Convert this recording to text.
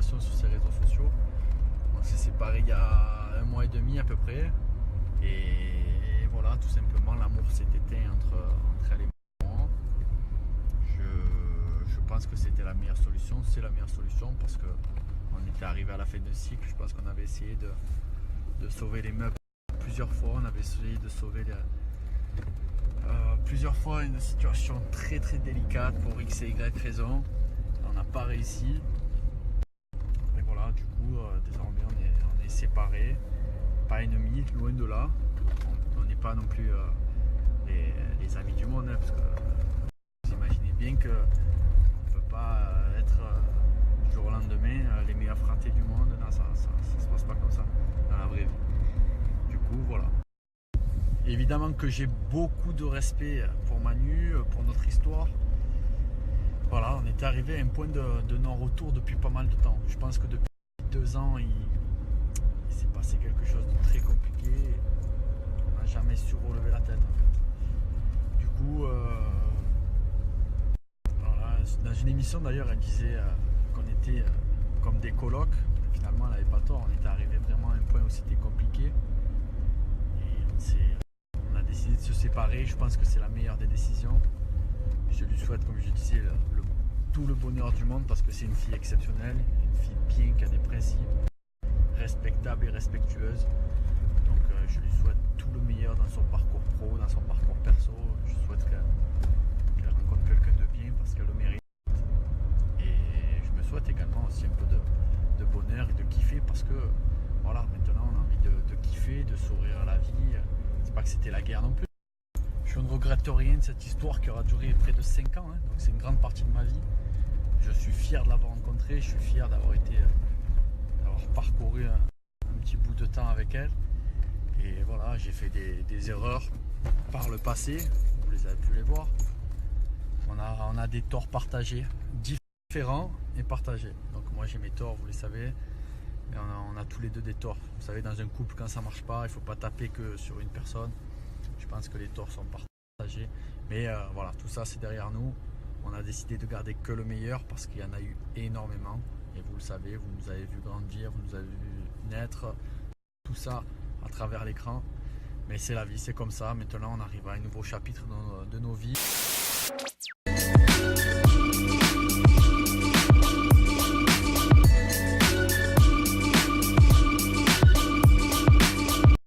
situation sur ses réseaux sociaux. On s'est séparés il y a 1 mois et demi à peu près. Et voilà, tout simplement, l'amour s'est éteint entre elle et moi. Je pense que c'était la meilleure solution. C'est la meilleure solution parce qu'on était arrivé à la fin d'un cycle. Je pense qu'on avait essayé de sauver les meubles plusieurs fois. On avait essayé de sauver plusieurs fois une situation très très délicate pour X et Y raisons. On n'a pas réussi. Et voilà, du coup, désormais on est séparés. Pas ennemis, loin de là. On n'est pas non plus les amis du monde, hein, parce que vous imaginez bien qu'on ne peut pas être du jour au lendemain les meilleurs fratés du monde. Non, ça se passe pas comme ça dans la vraie vie. Du coup, voilà. Évidemment que j'ai beaucoup de respect pour Manu, pour notre histoire. Voilà, on était arrivé à un point de non-retour depuis pas mal de temps. Je pense que depuis 2 ans, il s'est passé quelque chose de très compliqué. On n'a jamais su relever la tête en fait. Du coup, voilà, dans une émission d'ailleurs, elle disait qu'on était comme des colocs. Finalement, elle n'avait pas tort. On était arrivé vraiment à un point où c'était compliqué. Et on a décidé de se séparer. Je pense que c'est la meilleure des décisions. Je lui souhaite, comme je disais, tout le bonheur du monde parce que c'est une fille exceptionnelle, une fille bien qui a des principes, respectable et respectueuse. Donc je lui souhaite tout le meilleur dans son parcours pro, dans son parcours perso. Je souhaite qu'elle rencontre quelqu'un de bien parce qu'elle le mérite. Et je me souhaite également aussi un peu de bonheur et de kiffer parce que voilà, maintenant on a envie de kiffer, de sourire à la vie. C'est pas que c'était la guerre non plus. Je ne regrette rien de cette histoire qui aura duré près de 5 ans, hein, donc c'est une grande partie de ma vie. Je suis fier de l'avoir rencontrée, je suis fier d'avoir parcouru un petit bout de temps avec elle. Et voilà, j'ai fait des erreurs par le passé, vous les avez pu les voir. On a des torts partagés, différents et partagés. Donc moi j'ai mes torts, vous les savez, et on a tous les deux des torts. Vous savez, dans un couple, quand ça marche pas, il ne faut pas taper que sur une personne. Je pense que les torts sont partagés. Mais voilà, tout ça c'est derrière nous. On a décidé de garder que le meilleur parce qu'il y en a eu énormément. Et vous le savez, vous nous avez vu grandir, vous nous avez vu naître. Tout ça à travers l'écran. Mais c'est la vie, c'est comme ça. Maintenant on arrive à un nouveau chapitre de nos vies.